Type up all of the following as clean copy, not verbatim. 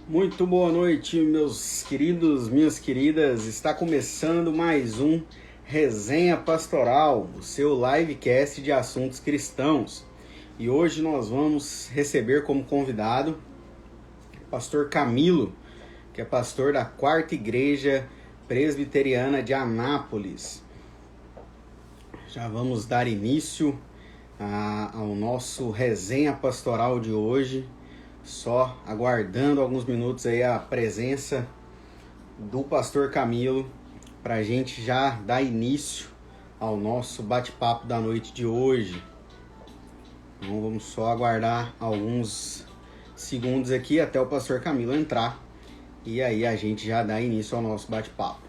Muito boa noite, meus queridos, minhas queridas. Está começando mais um Resenha Pastoral, o seu livecast de assuntos cristãos. E hoje nós vamos receber como convidado o pastor Camilo, que é pastor da Quarta Igreja Presbiteriana de Anápolis. Já vamos dar início ao nosso Resenha Pastoral de hoje. Só aguardando alguns minutos aí a presença do pastor Camilo para a gente já dar início ao nosso bate-papo da noite de hoje. Então vamos só aguardar alguns segundos aqui até o pastor Camilo entrar e aí a gente já dá início ao nosso bate-papo.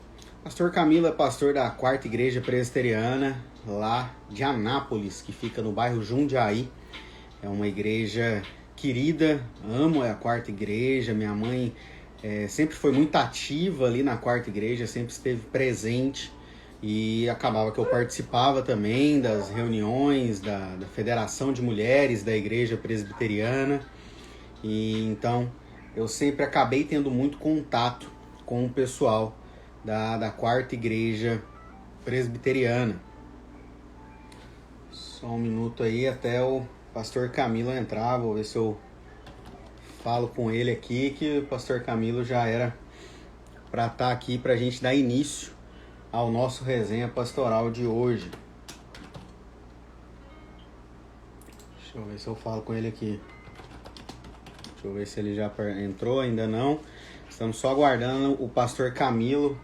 Pastor Camilo é pastor da Quarta Igreja Presbiteriana lá de Anápolis, que fica no bairro Jundiaí. É uma igreja querida, amo a Quarta Igreja. Minha mãe sempre foi muito ativa ali na Quarta Igreja, sempre esteve presente e acabava que eu participava também das reuniões da Federação de Mulheres da Igreja Presbiteriana, e então eu sempre acabei tendo muito contato com o pessoal da Quarta Igreja Presbiteriana. Só um minuto aí até o pastor Camilo entrar, vou ver se eu falo com ele aqui, que o pastor Camilo já era para estar aqui para a gente dar início ao nosso resenha pastoral de hoje. Deixa eu ver se eu falo com ele aqui. Deixa eu ver se ele já entrou, ainda não. Estamos só aguardando o pastor Camilo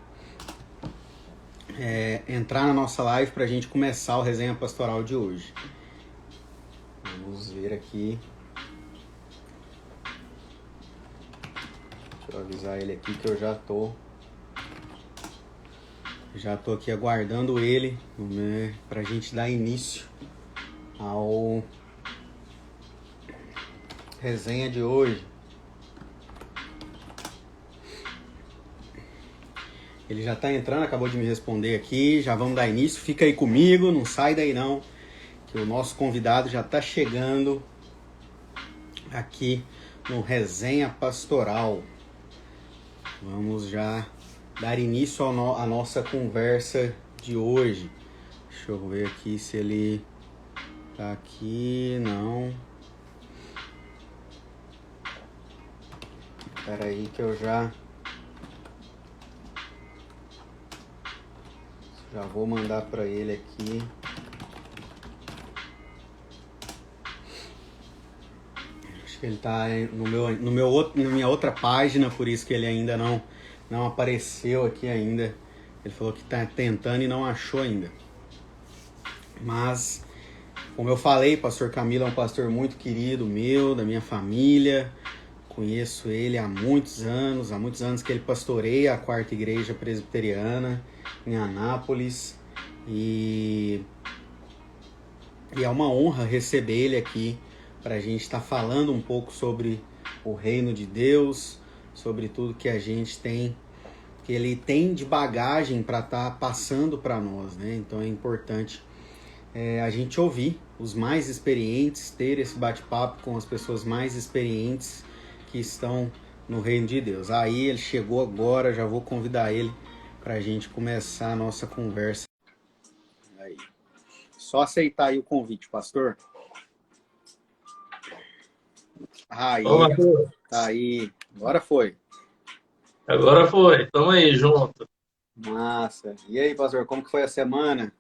entrar na nossa live para a gente começar o resenha pastoral de hoje. Vamos ver aqui. Deixa eu avisar ele aqui que eu já tô aqui aguardando ele, né, pra gente dar início ao resenha de hoje. Ele já tá entrando, acabou de me responder aqui, já vamos dar início. Fica aí comigo, não sai daí não, que o nosso convidado já tá chegando aqui no resenha pastoral. Vamos já dar início à nossa conversa de hoje. Deixa eu ver aqui se ele tá aqui. Não. Espera aí que eu já vou mandar para ele aqui. Acho que ele tá na minha outra página, por isso que ele ainda não apareceu aqui ainda. Ele falou que tá tentando e não achou ainda. Mas, como eu falei, pastor Camilo é um pastor muito querido meu, da minha família. Conheço ele há muitos anos que ele pastoreia a Quarta Igreja Presbiteriana em Anápolis. E é uma honra receber ele aqui para a gente estar falando um pouco sobre o reino de Deus, sobre tudo que a gente tem, que ele tem de bagagem para estar passando para nós, né? Então é importante a gente ouvir os mais experientes, ter esse bate-papo com as pessoas mais experientes que estão no reino de Deus. Aí ele chegou agora, já vou convidar ele para a gente começar a nossa conversa. Aí. Só aceitar aí o convite, pastor. Aí, tá aí. Agora foi. Agora foi. Tamo aí, junto. Massa. E aí, pastor, como que foi a semana?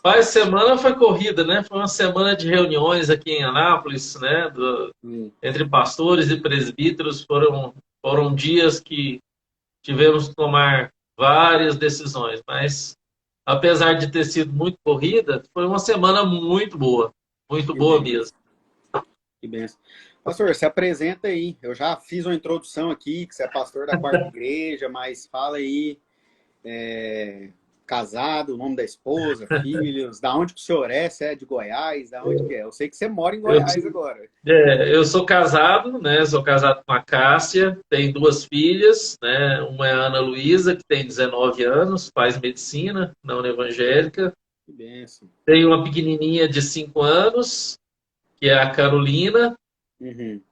A semana foi corrida, né? Foi uma semana de reuniões aqui em Anápolis, né? Entre pastores e presbíteros. Foram dias que tivemos que tomar várias decisões, mas apesar de ter sido muito corrida, foi uma semana muito Que boa bem. mesmo. Que benção. Pastor, se apresenta aí. Eu já fiz uma introdução aqui, que você é pastor da Quarta Igreja, mas fala aí, casado, o nome da esposa, filhos, da onde que o senhor é? Você é de Goiás? Da onde que é? Eu sei que você mora em Eu, Goiás agora. eu sou casado, né? Sou casado com a Cássia, tenho duas filhas, né? Uma é a Ana Luísa, que tem 19 anos, faz medicina na Evangélica. Que benção. Tenho uma pequenininha de 5 anos, que é a Carolina. Uhum.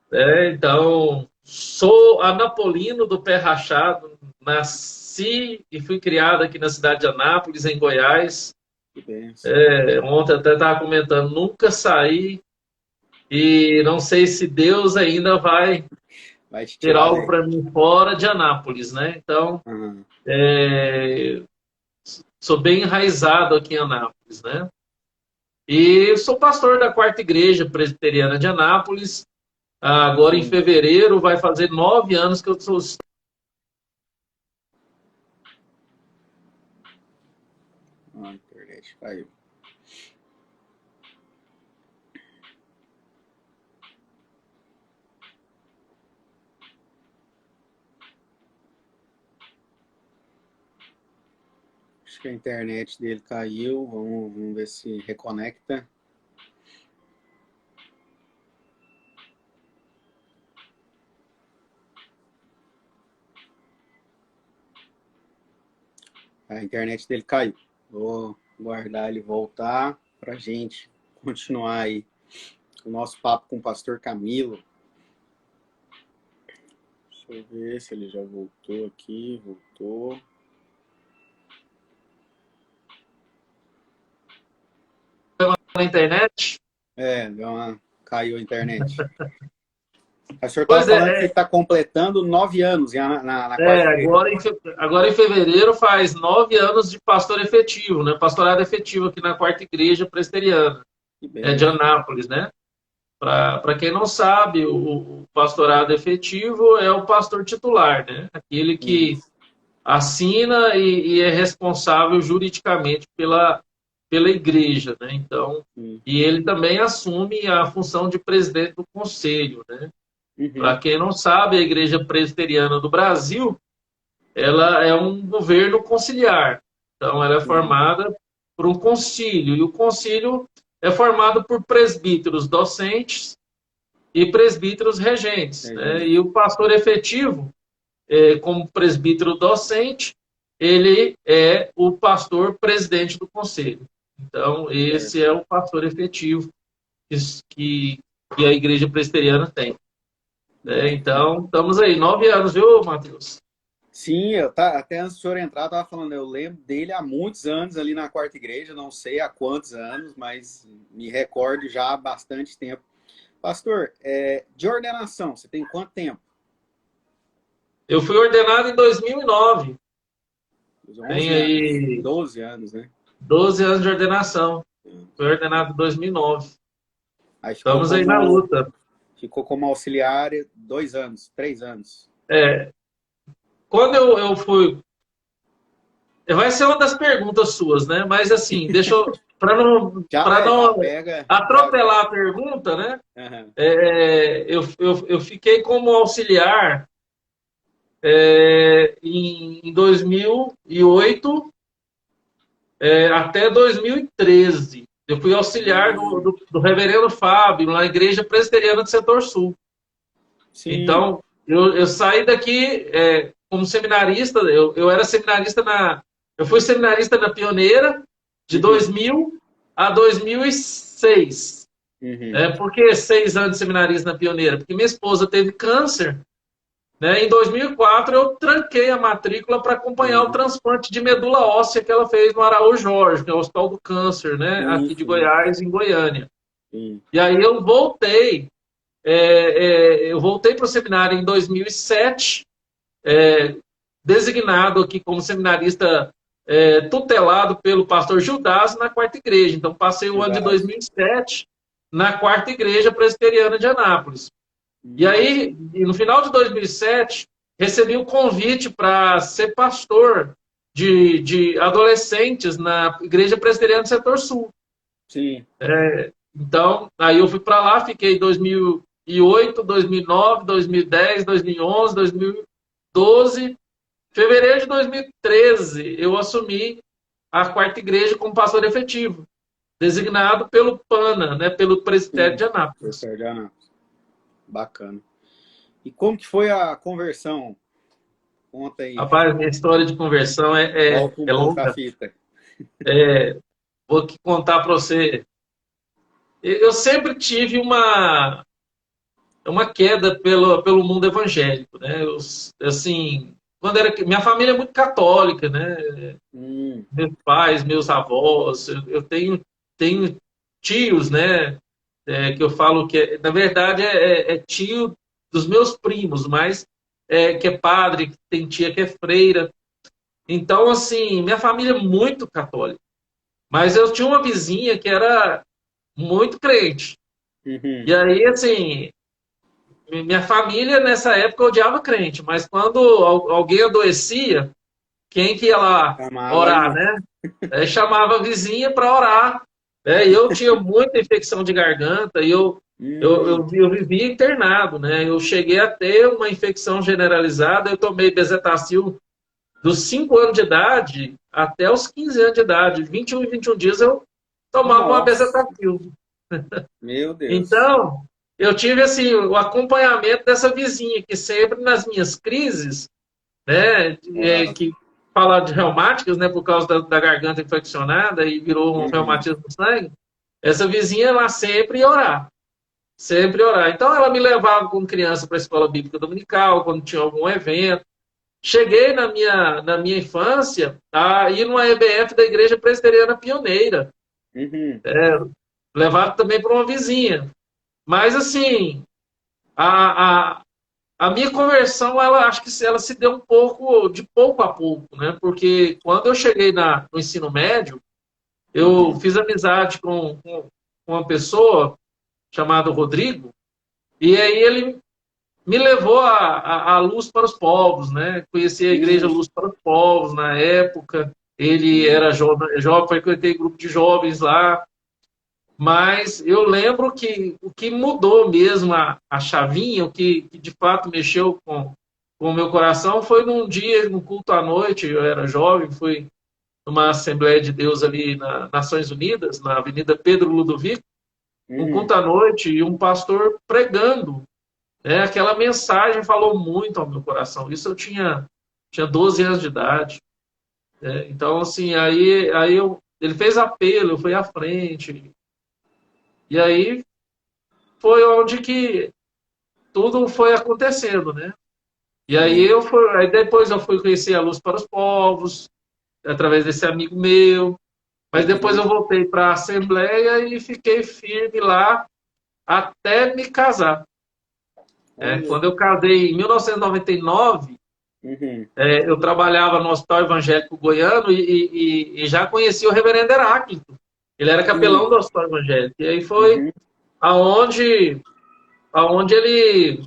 Então, sou anapolino do pé rachado, nasci e fui criado aqui na cidade de Anápolis, em Goiás. Que benção. Ontem até estava comentando, nunca saí e não sei se Deus ainda vai te ter tirar algo daí. para mim fora de Anápolis, né? Então, sou bem enraizado aqui em Anápolis, né? E sou pastor da Quarta Igreja Presbiteriana de Anápolis. Agora, em Sim. fevereiro, vai fazer 9 anos que eu sou... A internet caiu. Acho que a internet dele caiu. Vamos ver se reconecta. A internet dele caiu. Vou guardar ele voltar para a gente continuar aí o nosso papo com o pastor Camilo. Deixa eu ver se ele já voltou aqui. Voltou. Na internet? Caiu a internet. O senhor Pois estava falando que está completando 9 anos na quarta igreja. Agora em fevereiro faz 9 anos de pastor efetivo, né? Pastorado efetivo aqui na Quarta Igreja Presbiteriana, de Anápolis, né? Para quem não sabe, o pastorado efetivo é o pastor titular, né? Aquele que assina e é responsável juridicamente pela igreja, né? Então, e ele também assume a função de presidente do conselho, né? Para quem não sabe, a Igreja Presbiteriana do Brasil, ela é um governo conciliar. Então, ela é formada por um concílio, e o concílio é formado por presbíteros docentes e presbíteros regentes, né? E o pastor efetivo, como presbítero docente, ele é o pastor presidente do conselho. Então, esse é o pastor efetivo que a Igreja Presbiteriana tem. Então, estamos aí, 9 anos, viu, Matheus? Sim, até antes do senhor entrar, eu estava falando, eu lembro dele há muitos anos ali na Quarta Igreja, não sei há quantos anos, mas me recordo já há bastante tempo. Pastor, de ordenação, você tem quanto tempo? Eu fui ordenado em 2009. Tem aí 12 anos, né? 12 anos de ordenação. Fui ordenado em 2009. Estamos aí na luta. Ficou como auxiliar 2 anos, 3 anos. Quando eu fui... Vai ser uma das perguntas suas, né? Mas assim, deixa eu... Para não atropelar a pergunta, né? Eu fiquei como auxiliar em 2008 até 2013. Eu fui auxiliar do reverendo Fábio, na Igreja Presbiteriana do Setor Sul. Sim. Então, eu saí daqui como seminarista, eu era seminarista eu fui seminarista na Pioneira, de 2000 a 2006. Por que 6 anos de seminarista na Pioneira? Porque minha esposa teve câncer, né? Em 2004, eu tranquei a matrícula para acompanhar o transplante de medula óssea que ela fez no Araújo Jorge, que é o Hospital do Câncer, né? Aqui de Goiás, em Goiânia. E aí eu voltei. Eu voltei para o seminário em 2007, designado aqui como seminarista tutelado pelo pastor Judas na Quarta Igreja. Então, passei o ano de 2007 na Quarta Igreja Presbiteriana de Anápolis. E aí, no final de 2007, recebi um convite para ser pastor de adolescentes na Igreja Presbiteriana do Setor Sul. Sim. Então, aí eu fui para lá, fiquei 2008, 2009, 2010, 2011, 2012. Fevereiro de 2013, eu assumi a Quarta Igreja como pastor efetivo, designado pelo PANA, né, pelo Presbitério de Anápolis. Presbitério de Anápolis. Bacana. E como que foi a conversão? Conta aí. Rapaz, minha história de conversão é longa. Fita. Vou contar para você. Eu sempre tive uma uma queda pelo mundo evangélico, né? Assim, quando era minha família é muito católica, né? Meus pais, meus avós, eu tenho tios, né? Que eu falo que, na verdade, é tio dos meus primos, mas que é padre, que tem tia que é freira. Então, assim, minha família é muito católica. Mas eu tinha uma vizinha que era muito crente. Uhum. E aí, assim, minha família nessa época odiava crente, mas quando alguém adoecia, quem que ia lá Chamava orar, ali. né? Chamava a vizinha para orar. E eu tinha muita infecção de garganta e eu vivia internado, né? Eu cheguei a ter uma infecção generalizada, eu tomei bezetacil dos 5 anos de idade até os 15 anos de idade. 21 e 21 dias eu tomava uma Nossa, bezetacil. meu Deus. Então, eu tive assim o acompanhamento dessa vizinha que sempre nas minhas crises, né, Orava. que fala de reumáticas, né, por causa da garganta infeccionada e virou um Uhum. reumatismo no sangue, essa vizinha lá sempre ia orar, sempre ia orar. Então ela me levava como criança para a escola bíblica dominical, quando tinha algum evento. Cheguei na minha infância a ir numa EBF da Igreja Presbiteriana Pioneira, Uhum. levado também por uma vizinha. Mas assim, a, a, a minha conversão, ela acho que ela se deu um pouco de pouco a pouco, né? Porque quando eu cheguei no ensino médio, eu Uhum. fiz amizade com uma pessoa chamada Rodrigo, e aí ele me levou a Luz para os Povos, né? Conheci a Igreja Uhum. Luz para os Povos na época. Ele era jovem, frequentei grupo de jovens lá. Mas eu lembro que o que mudou mesmo a chavinha, o que de fato mexeu com o meu coração, foi num dia, no culto à noite, eu era jovem, fui numa Assembleia de Deus ali nas Nações Unidas, na Avenida Pedro Ludovico, um Uhum. culto à noite e um pastor pregando. Aquela mensagem falou muito ao meu coração. Isso eu tinha 12 anos de idade. Então, assim, ele fez apelo, eu fui à frente. E aí foi onde que tudo foi acontecendo, né? E aí depois eu fui conhecer a Luz para os Povos, através desse amigo meu, mas depois eu Uhum. voltei para a Assembleia e fiquei firme lá até me casar. Olha. Quando eu casei em 1999, Uhum. eu trabalhava no Hospital Evangélico Goiano e já conheci o reverendo Heráclito. Ele era capelão Sim. do Hospital Evangélico. E aí foi Uhum. aonde, aonde ele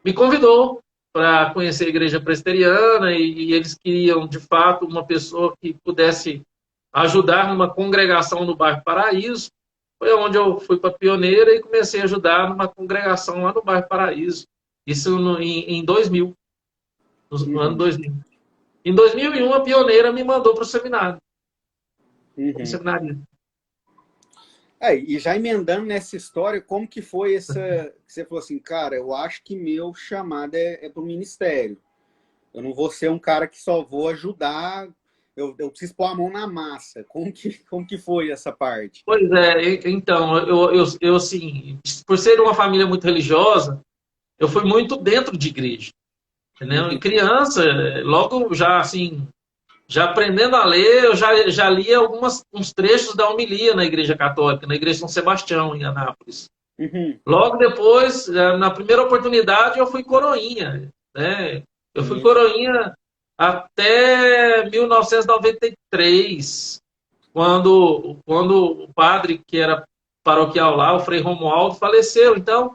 me convidou para conhecer a igreja presbiteriana e eles queriam, de fato, uma pessoa que pudesse ajudar numa congregação no bairro Paraíso. Foi onde eu fui para Pioneira e comecei a ajudar numa congregação lá no bairro Paraíso. Isso em 2000, no ano Uhum. 2000. Em 2001, a Pioneira me mandou para o seminário, como Uhum. seminarista. E já emendando nessa história, como que foi essa. Você falou assim, cara, eu acho que meu chamado é para o ministério. Eu não vou ser um cara que só vou ajudar, eu preciso pôr a mão na massa. Como que foi essa parte? Pois é, então, eu assim, por ser uma família muito religiosa, eu fui muito dentro de igreja. Entendeu? E Uhum. criança, logo já assim, já aprendendo a ler, eu já lia uns trechos da homilia na Igreja Católica, na Igreja São Sebastião, em Anápolis. Uhum. Logo depois, na primeira oportunidade, eu fui coroinha. Né? Eu fui Uhum. coroinha até 1993, quando o padre que era paroquial lá, o Frei Romualdo, faleceu. Então,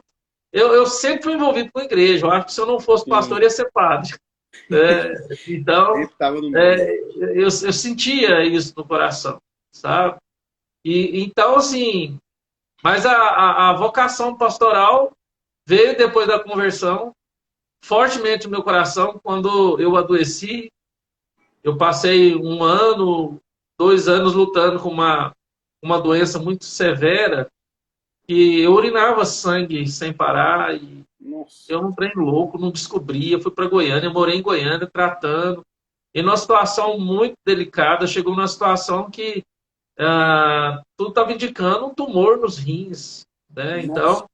eu sempre fui envolvido com a igreja. Eu acho que se eu não fosse Sim. pastor, ia ser padre. Então, Sempre estava no meio. eu sentia isso no coração, sabe? Então, assim, mas a vocação pastoral veio depois da conversão, fortemente no meu coração, quando eu adoeci. Eu passei 1 ano, 2 anos lutando com uma doença muito severa, que eu urinava sangue sem parar, e Nossa. eu não trem louco, não descobria. Fui para Goiânia, morei em Goiânia tratando. E numa situação muito delicada, chegou numa situação que tudo estava indicando um tumor nos rins. Né? Nossa. Então,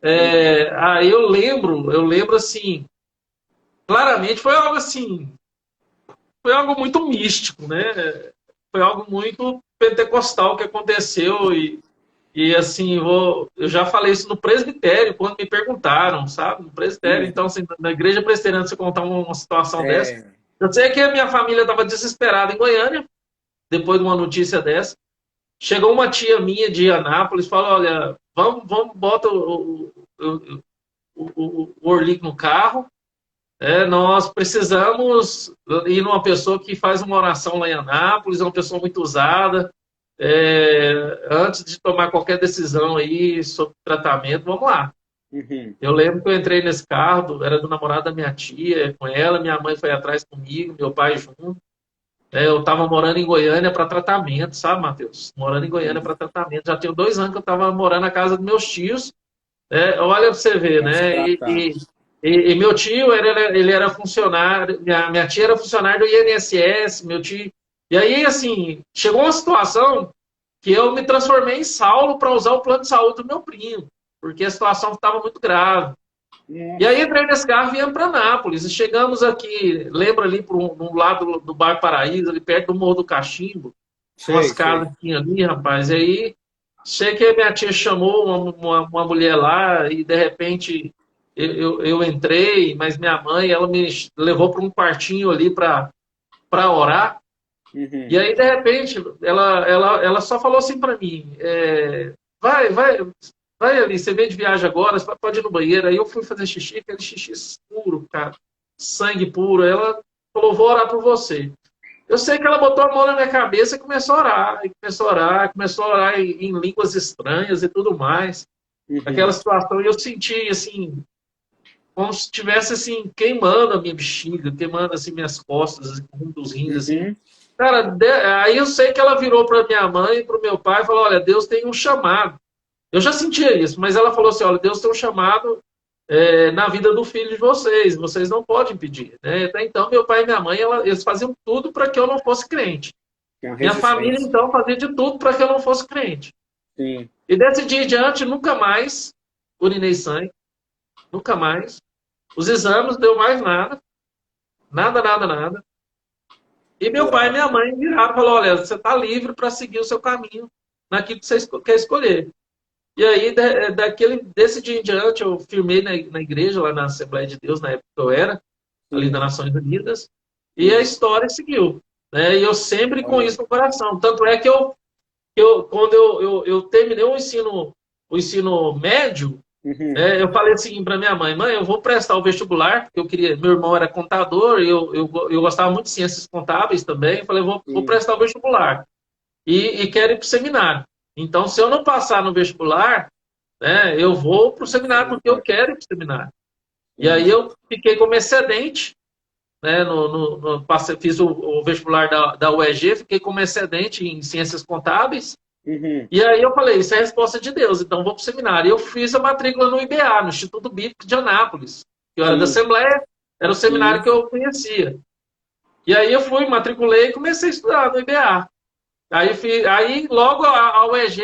Aí eu lembro assim, claramente foi algo muito místico, né? Foi algo muito pentecostal que aconteceu e assim, eu já falei isso no presbitério, quando me perguntaram, sabe? No presbitério, então, assim, na igreja presbiteriana, você contar uma situação dessa. Eu sei que a minha família estava desesperada em Goiânia, depois de uma notícia dessa. Chegou uma tia minha de Anápolis, falou, olha, vamos bota o Orlic no carro, nós precisamos ir numa pessoa que faz uma oração lá em Anápolis, é uma pessoa muito usada, antes de tomar qualquer decisão aí sobre tratamento, vamos lá. Eu lembro que eu entrei nesse carro, era do namorado da minha tia, com ela, minha mãe foi atrás comigo, meu pai junto. Eu estava morando em Goiânia para tratamento, sabe, Matheus? Morando em Goiânia para tratamento. Já tinha 2 anos que eu estava morando na casa dos meus tios. Olha para você ver, né? E meu tio, ele era funcionário, minha tia era funcionária do INSS, meu tio. E aí, assim, chegou uma situação que eu me transformei em Saulo para usar o plano de saúde do meu primo, porque a situação estava muito grave. E aí entrei nesse carro e viemos para Anápolis. E chegamos aqui, lembra ali, no lado do bairro Paraíso, ali perto do Morro do Cachimbo. Umas casas que tinha ali, rapaz. E aí, sei que a minha tia chamou uma mulher lá e, de repente, eu entrei, mas minha mãe, ela me levou para um quartinho ali para orar. E aí, de repente, ela só falou assim para mim, vai ali, você veio de viagem agora, você pode ir no banheiro. Aí eu fui fazer xixi, aquele xixi puro, cara, sangue puro. Ela falou, vou orar por você. Eu sei que ela botou a mão na minha cabeça e começou a orar, começou a orar em línguas estranhas e tudo mais. Aquela situação, e eu senti, assim, como se estivesse, assim, queimando a minha bexiga, queimando, assim, minhas costas, assim, um dos rins, assim. Cara, aí eu sei que ela virou para minha mãe e para o meu pai e falou, olha, Deus tem um chamado. Eu já sentia isso, mas ela falou assim, olha, Deus tem um chamado na vida do filho de vocês não podem impedir. Né? Até então, meu pai e minha mãe, eles faziam tudo para que eu não fosse crente. Minha família, então, fazia de tudo para que eu não fosse crente. Sim. E desse dia em diante, nunca mais urinei sangue, nunca mais. Os exames, deu mais nada. Nada. E meu pai e minha mãe viraram e falaram, olha, você está livre para seguir o seu caminho naquilo que você quer escolher. E aí, desse dia em diante, eu firmei na igreja, lá na Assembleia de Deus, na época que eu era, ali das Nações Unidas, e a história seguiu. Né? E eu sempre com isso no coração. Tanto é que quando eu terminei o ensino médio, eu falei assim para minha mãe, eu vou prestar o vestibular, porque eu queria, meu irmão era contador, e eu gostava muito de ciências contábeis também, eu falei, vou prestar o vestibular. E quero ir para o seminário. Então, se eu não passar no vestibular, né, eu vou para o seminário porque eu quero ir para o seminário. E aí eu fiquei como excedente, né, fiz o vestibular da UEG, fiquei como excedente em ciências contábeis. E aí eu falei, isso é a resposta de Deus, então vou para o seminário. E eu fiz a matrícula no IBA, no Instituto Bíblico de Anápolis, que eu era da Assembleia, era o seminário que eu conhecia. E aí eu fui, matriculei e comecei a estudar no IBA. Aí logo a UEG,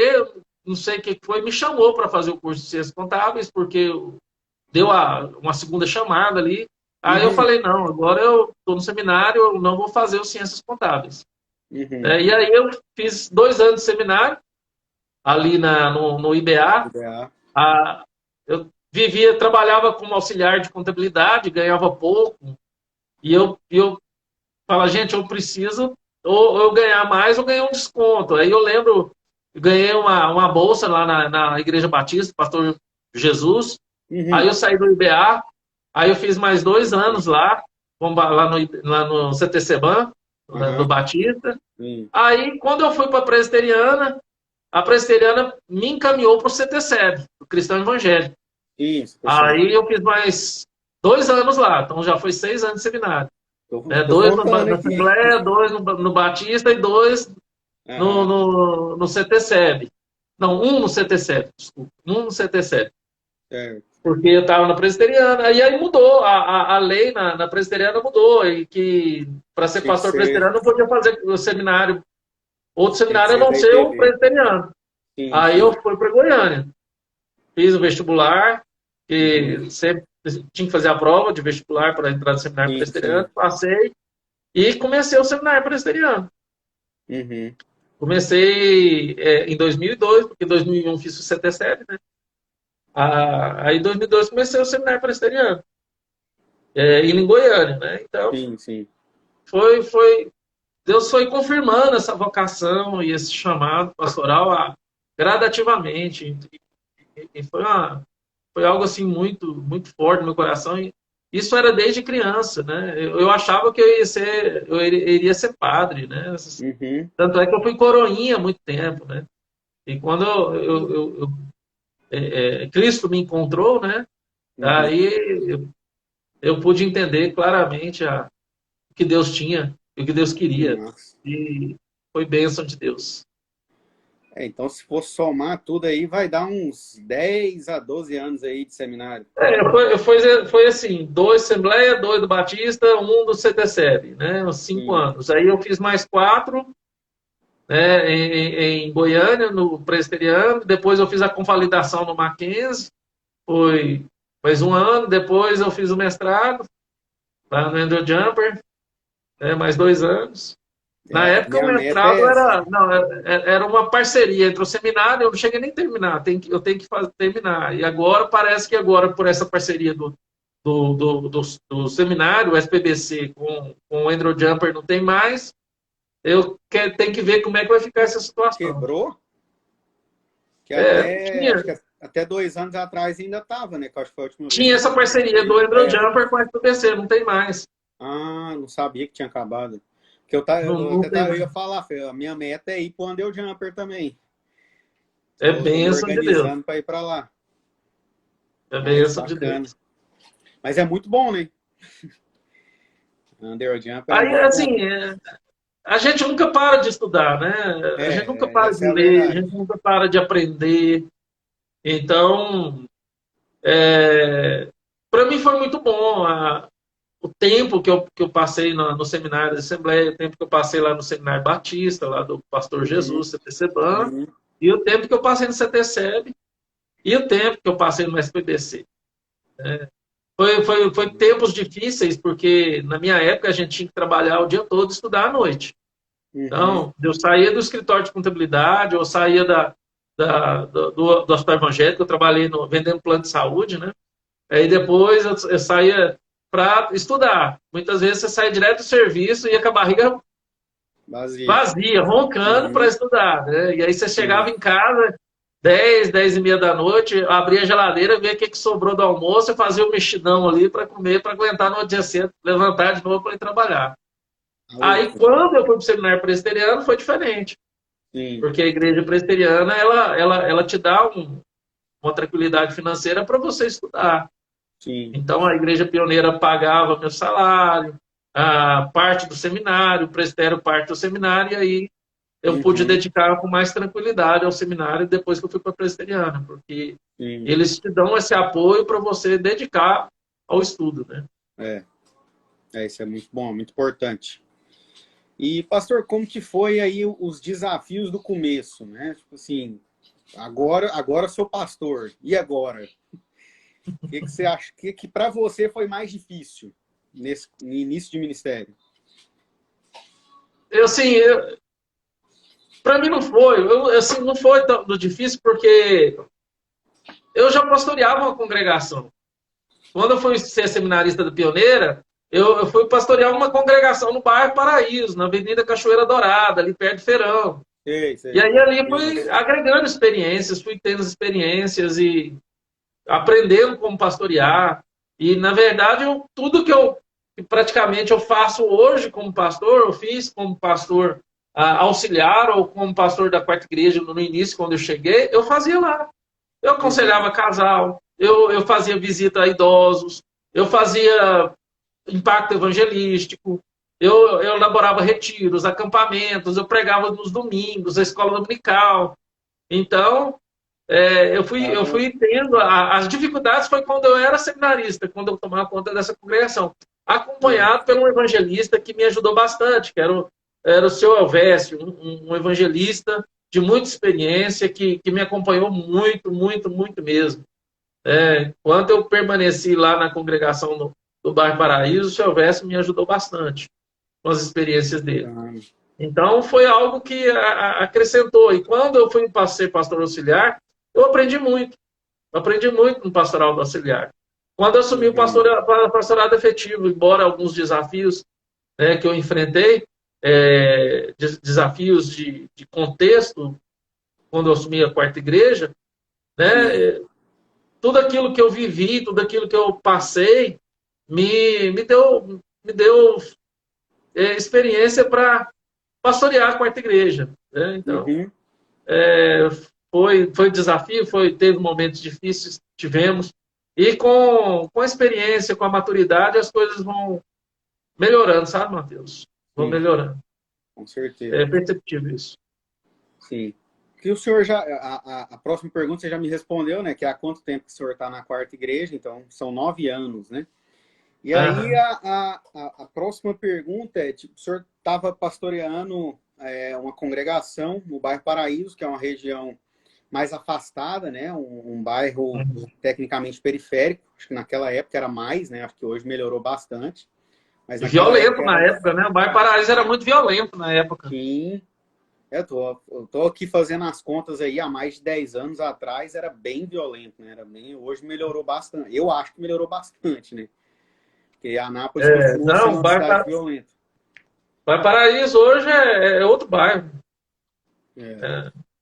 não sei o que foi, me chamou para fazer o curso de Ciências Contábeis, porque deu uma segunda chamada ali. Aí eu falei, não, agora eu estou no seminário, eu não vou fazer o Ciências Contábeis. E aí eu fiz 2 anos de seminário, ali no IBA. Eu trabalhava como auxiliar de contabilidade, ganhava pouco. E eu falava, gente, eu preciso ou eu ganhar mais ou ganhar um desconto. Aí eu lembro, eu ganhei uma bolsa lá na Igreja Batista, Pastor Jesus. Aí eu saí do IBA, aí eu fiz mais 2 anos lá no CTCBAN, do Batista. Aí, quando eu fui para a presbiteriana me encaminhou para o CTCEB, o Cristão Evangélico. Aí eu fiz mais 2 anos lá, então já foi 6 anos de seminário. 2 na Assembleia, 2 no Batista e 2 no CTCEB. Não, 1 no CTCEB, desculpa. 1 no CTCEB. Porque eu estava na presbiteriana. E aí mudou, a lei na presbiteriana mudou, e que para ser pastor presbiteriano não podia fazer o seminário. Outro seminário a não ser o presbiteriano. Aí eu fui para Goiânia. Fiz o vestibular, que sempre tinha que fazer a prova de vestibular para entrar no seminário Sim, presbiteriano, sim. passei e comecei o seminário presbiteriano. Uhum. Comecei em 2002, porque em 2001 fiz o CTCL, né? Aí em 2002 comecei o seminário presbiteriano, indo em Goiânia, né? Então, Sim, sim. foi, Deus foi confirmando essa vocação e esse chamado pastoral gradativamente. E foi algo assim muito forte no meu coração. E isso era desde criança, né? Eu achava que eu iria ser padre, né? Uhum. Tanto é que eu fui coroinha há muito tempo, né? E quando Cristo me encontrou, né? Uhum. Aí eu pude entender claramente o que Deus tinha e o que Deus queria. Nossa. E foi bênção de Deus. Então, se for somar tudo aí, vai dar uns 10 a 12 anos aí de seminário. Foi assim, 2 Assembleia, 2 do Batista, um do CTCEB, né? Uns 5 Sim. anos. Aí eu fiz mais 4, né, em Goiânia, no Presbiteriano. Depois eu fiz a convalidação no Mackenzie, faz um ano. Depois eu fiz o mestrado lá no Andrew Jumper, mais 2 anos. Na É, época, o minha meta mestrado é essa. era uma parceria entre o seminário, eu não cheguei nem a terminar, eu tenho que terminar. E agora, parece que agora, por essa parceria do seminário, o SPBC, com o Andrew Jumper não tem mais, tenho que ver como é que vai ficar essa situação. Quebrou? Que Tinha, acho que até 2 anos atrás ainda estava, né? Que eu acho que foi a última vez tinha que essa parceria do eu Andrew Jumper com o SPBC, não tem mais. Ah, não sabia que tinha acabado. Que Não, eu não até tem eu ia mais. falar, Fê, a minha meta é ir pro Under Jumper também. É Tô me bênção de Deus. organizando para ir para lá. É Mas bênção de bacana. Deus. Mas é muito bom, né? Under Jumper é Aí, muito bom. assim, a gente nunca para de estudar, né? A gente nunca para Essa de é a ler, a verdade. gente nunca para de aprender. Então, para mim foi muito bom o tempo que eu passei no seminário da Assembleia, o tempo que eu passei lá no Seminário Batista, lá do Pastor Uhum, Jesus, CTCBAN, uhum, e o tempo que eu passei no CTCEB, e o tempo que eu passei no SPBC. Foi tempos difíceis, porque na minha época a gente tinha que trabalhar o dia todo e estudar à noite. uhum. Então, eu saía do escritório de contabilidade, eu saía do hospital evangélico, eu trabalhei vendendo plano de saúde, né? Aí depois eu saía para estudar. Muitas vezes você saía direto do serviço e ia com a barriga Vazia. vazia, roncando para Uhum, estudar, né? E aí você chegava sim. em casa, 10, 10 e meia da noite, abria a geladeira, via o que sobrou do almoço e fazia o mexidão ali para comer, para aguentar no dia cedo, levantar de novo para ir trabalhar. A Aí, luta. quando eu fui para o seminário presbiteriano, foi diferente. Sim, Porque a igreja presbiteriana, ela te dá uma tranquilidade financeira para você estudar. sim. Então, a igreja pioneira pagava meu salário, a parte do seminário, o presbitério parte do seminário, e aí eu pude Uhum, dedicar com mais tranquilidade ao seminário depois que eu fui para a presbiteriana, porque sim. eles te dão esse apoio para você dedicar ao estudo, né? É, isso é muito bom, muito importante. E, pastor, como que foi aí os desafios do começo, né? Tipo assim, agora sou pastor, e agora? O que você acha que para você foi mais difícil no início de ministério? Assim, para mim não foi, assim, não foi tão difícil porque eu já pastoreava uma congregação. Quando eu fui ser seminarista da Pioneira, eu fui pastorear uma congregação no bairro Paraíso, na Avenida Cachoeira Dourada, ali perto do Feirão. Sei, E sei. aí ali fui Conheço. agregando experiências, fui tendo experiências e aprendendo como pastorear. E, na verdade, tudo que praticamente eu faço hoje como pastor, eu fiz como pastor auxiliar ou como pastor da quarta igreja no início, quando eu cheguei, eu fazia lá. Eu Uhum. aconselhava casal, eu fazia visita a idosos, eu fazia impacto evangelístico, eu elaborava retiros, acampamentos, eu pregava nos domingos, a escola dominical. Então, eu Tava... fui tendo. As dificuldades foi quando eu era seminarista, quando eu tomava conta dessa congregação, Sei. acompanhado por um evangelista que me ajudou bastante, que era o seu Elvésio, um evangelista de muita experiência, que me acompanhou muito, muito, muito mesmo. Quando eu permaneci lá na congregação do bairro Paraíso, o seu Verso me ajudou bastante com as experiências dele. Então, foi algo que acrescentou. E quando eu fui ser pastor auxiliar, eu aprendi muito. Eu aprendi muito no pastoral do auxiliar. Quando eu assumi o pastorado efetivo, embora alguns desafios, né, que eu enfrentei, desafios de contexto, quando eu assumi a quarta igreja, né, tudo aquilo que eu vivi, tudo aquilo que eu passei, me deu experiência para pastorear a quarta igreja. Né? Então, foi desafio, teve momentos difíceis, tivemos, e com a experiência, com a maturidade, as coisas vão melhorando, sabe, Matheus? Vão melhorando. Com certeza. É perceptível isso. Sim. Que o senhor já. A próxima pergunta você já me respondeu, né? Que é há quanto tempo que o senhor está na quarta igreja? Então, são 9 anos, né? E aí a próxima pergunta é: tipo, o senhor estava pastoreando uma congregação no bairro Paraíso, que é uma região mais afastada, né? Um bairro tecnicamente periférico. Acho que naquela época era mais, né? Acho que hoje melhorou bastante. Mas violento na época, né? O bairro Paraíso era muito violento na época. Sim. Eu tô aqui fazendo as contas aí, há mais de 10 anos atrás era bem violento, né? Hoje melhorou bastante. Eu acho que melhorou bastante, né? Porque Anápolis continua sendo uma cidade violenta. Bairro Paraíso hoje é outro bairro.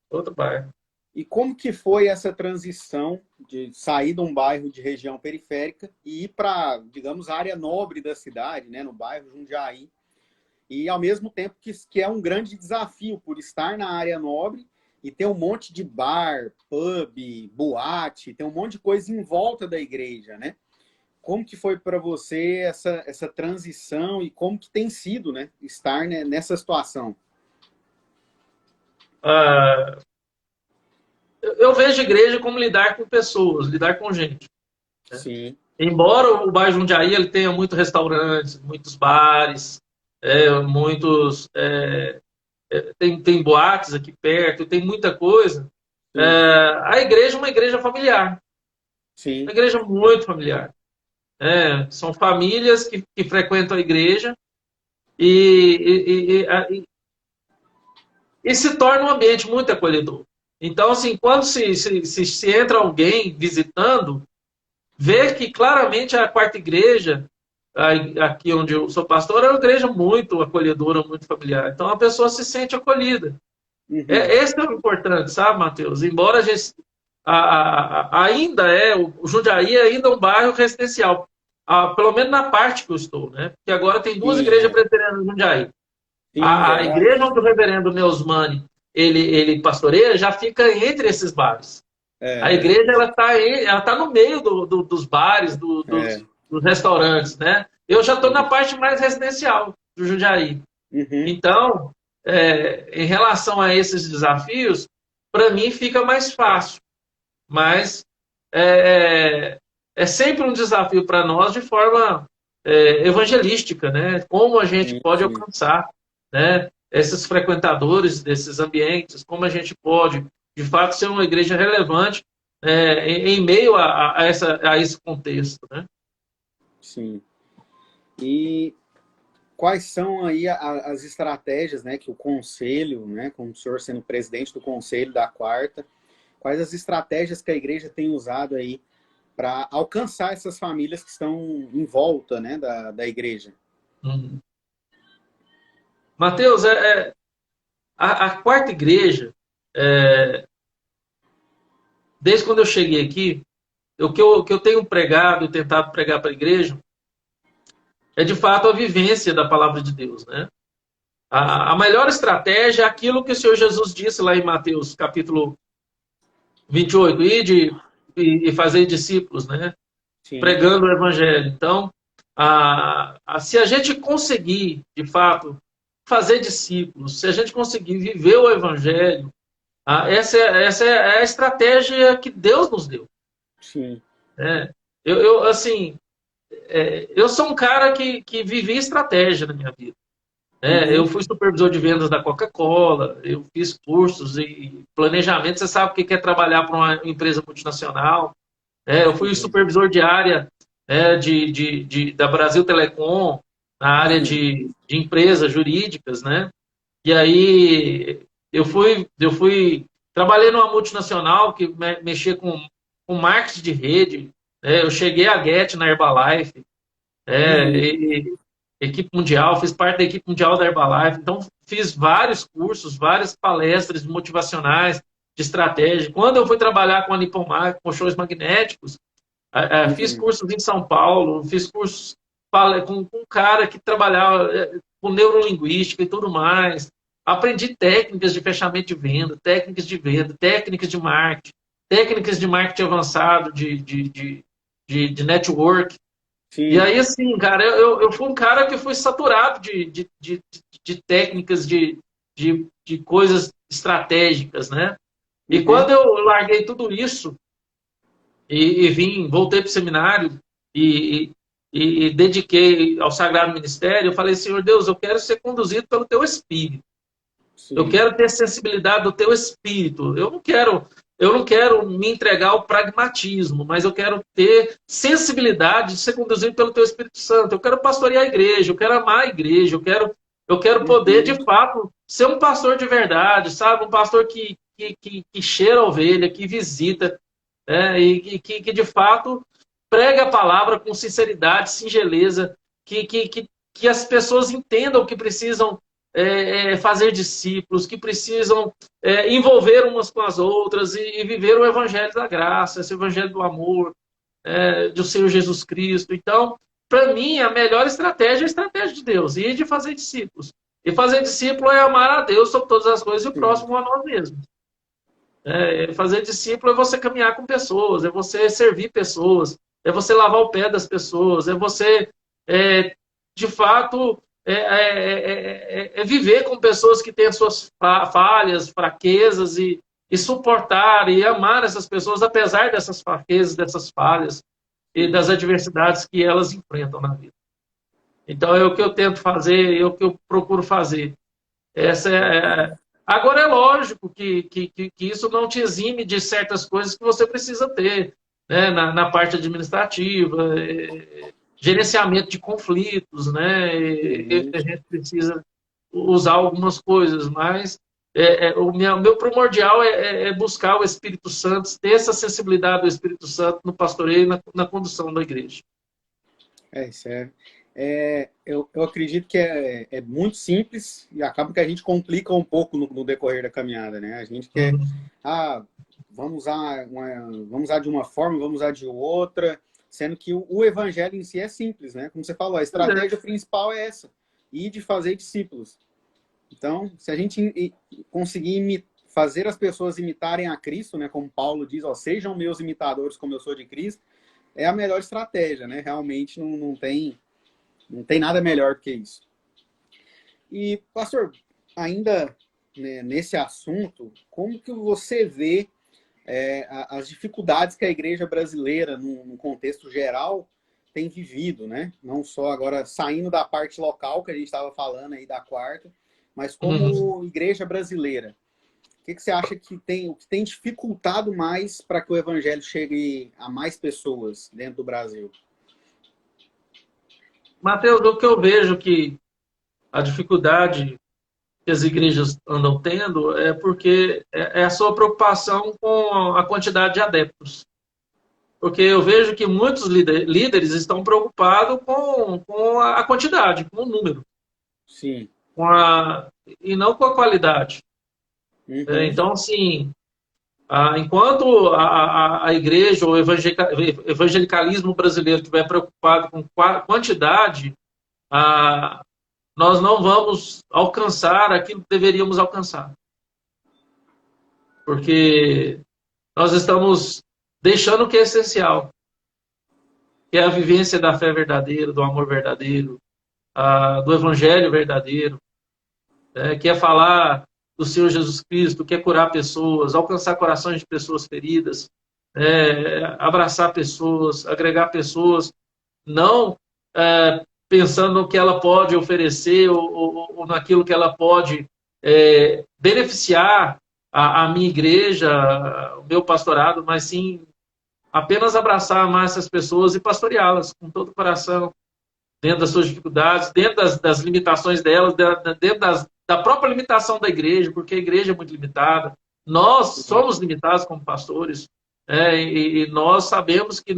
Outro bairro. E como que foi essa transição de sair de um bairro de região periférica e ir para, digamos, a área nobre da cidade, né? No bairro Jundiaí? E, ao mesmo tempo, que é um grande desafio por estar na área nobre e ter um monte de bar, pub, boate, tem um monte de coisa em volta da igreja, né? Como que foi para você essa transição e como que tem sido, né, estar, né, nessa situação? Eu vejo a igreja como lidar com pessoas, lidar com gente. Né? Sim. Embora o bairro Jundiaí ele tenha muitos restaurantes, muitos bares, muitos tem boates aqui perto, tem muita coisa. A igreja é uma igreja familiar. Sim. Uma igreja muito familiar. São famílias que frequentam a igreja e se torna um ambiente muito acolhedor. Então, assim, quando se entra alguém visitando, vê que claramente a quarta igreja, aqui onde eu sou pastor, é uma igreja muito acolhedora, muito familiar. Então, a pessoa se sente acolhida. Esse é o importante, sabe, Matheus? Embora a gente o Jundiaí ainda é um bairro residencial, pelo menos na parte que eu estou, né? Porque agora tem 2 igrejas presbiterianas no Jundiaí. A igreja onde o reverendo Neusmani ele pastoreia já fica entre esses bares. A igreja ela tá no meio dos bares, dos restaurantes, né? Eu já estou na parte mais residencial do Jundiaí. Então, em relação a esses desafios, para mim fica mais fácil. Mas é sempre um desafio para nós de forma evangelística, né? Como a gente pode alcançar, né, esses frequentadores desses ambientes, como a gente pode, de fato, ser uma igreja relevante em meio a esse contexto, né? Sim. E quais são aí as estratégias, né, que o conselho, né, com o senhor sendo presidente do conselho da quarta, quais as estratégias que a igreja tem usado aí para alcançar essas famílias que estão em volta, né, da igreja? Mateus, a quarta igreja, desde quando eu cheguei aqui, o que eu tenho pregado, tentado pregar para a igreja, é de fato a vivência da palavra de Deus, né? A melhor estratégia é aquilo que o Senhor Jesus disse lá em Mateus, capítulo 28, ide e fazer discípulos, né? Sim. Pregando o evangelho. Então, se a gente conseguir, de fato, fazer discípulos, se a gente conseguir viver o evangelho, essa é a estratégia que Deus nos deu. Sim. Eu sou um cara que vivi estratégia na minha vida. Eu fui supervisor de vendas da Coca-Cola, eu fiz cursos e planejamento. Você sabe o que é trabalhar para uma empresa multinacional. Eu fui supervisor de área da Brasil Telecom, na área de empresas jurídicas, né? E aí trabalhei numa multinacional que mexia com marketing de rede. Eu cheguei a Get na Herbalife, equipe mundial, fiz parte da equipe mundial da Herbalife. Então, fiz vários cursos, várias palestras motivacionais de estratégia. Quando eu fui trabalhar com a Nippon Mag, com shows magnéticos, fiz cursos em São Paulo, fiz cursos com um cara que trabalhava com neurolinguística e tudo mais. Aprendi técnicas de fechamento de venda, técnicas de marketing avançado, de network. Sim. E aí, assim, cara, eu fui um cara que fui saturado de técnicas, de coisas estratégicas, né? E quando eu larguei tudo isso voltei para o seminário e dediquei ao Sagrado Ministério, eu falei, Senhor Deus, eu quero ser conduzido pelo Teu Espírito. Sim. Eu quero ter sensibilidade do Teu Espírito. Eu não quero me entregar ao pragmatismo, mas eu quero ter sensibilidade de ser conduzido pelo Teu Espírito Santo. Eu quero pastorear a igreja, eu quero amar a igreja, eu quero poder, de fato, ser um pastor de verdade, sabe? Um pastor que cheira a ovelha, que visita, e que, de fato, prega a palavra com sinceridade, singeleza, que as pessoas entendam que precisam fazer discípulos, que precisam envolver umas com as outras e viver o evangelho da graça, esse evangelho do amor, do Senhor Jesus Cristo. Então, para mim, a melhor estratégia é a estratégia de Deus, e de fazer discípulos. E fazer discípulo é amar a Deus sobre todas as coisas e o próximo a nós mesmos. Fazer discípulo é você caminhar com pessoas, é você servir pessoas, é você lavar o pé das pessoas, é você, de fato, viver com pessoas que têm as suas falhas, fraquezas e suportar e amar essas pessoas apesar dessas fraquezas, dessas falhas e das adversidades que elas enfrentam na vida. Então, é o que eu tento fazer, é o que eu procuro fazer. Agora, é lógico que isso não te exime de certas coisas que você precisa ter, né? Na parte administrativa, gerenciamento de conflitos, né? A gente precisa usar algumas coisas, mas o meu primordial é buscar o Espírito Santo, ter essa sensibilidade do Espírito Santo no pastoreio e na condução da igreja. Isso eu acredito que é muito simples e acaba que a gente complica um pouco no decorrer da caminhada, né? A gente quer, vamos usar de uma forma, vamos usar de outra, sendo que o evangelho em si é simples, né? Como você falou, a estratégia principal é essa, e de fazer discípulos. Então, se a gente conseguir fazer as pessoas imitarem a Cristo, né? Como Paulo diz, sejam meus imitadores como eu sou de Cristo, é a melhor estratégia, né? Realmente não tem nada melhor do que isso. E, pastor, ainda né, nesse assunto, como que você vê as dificuldades que a igreja brasileira, no contexto geral, tem vivido, né? Não só agora saindo da parte local, que a gente estava falando aí da quarta, mas como igreja brasileira. O que você acha que tem dificultado mais para que o evangelho chegue a mais pessoas dentro do Brasil? Mateus, o que eu vejo que a dificuldade que as igrejas andam tendo é porque é a sua preocupação com a quantidade de adeptos. Porque eu vejo que muitos líderes estão preocupados com a quantidade, com o número. Sim. E não com a qualidade. Então, assim, enquanto a igreja, o evangelicalismo brasileiro estiver preocupado com quantidade, nós não vamos alcançar aquilo que deveríamos alcançar. Porque nós estamos deixando o que é essencial, que é a vivência da fé verdadeira, do amor verdadeiro, do evangelho verdadeiro, que é falar do Senhor Jesus Cristo, que é curar pessoas, alcançar corações de pessoas feridas, abraçar pessoas, agregar pessoas, não pensando no que ela pode oferecer ou naquilo que ela pode beneficiar a minha igreja, o meu pastorado, mas sim apenas abraçar mais essas pessoas e pastoreá-las com todo o coração, dentro das suas dificuldades, dentro das limitações delas, dentro da própria limitação da igreja, porque a igreja é muito limitada. Nós somos limitados como pastores, e nós sabemos que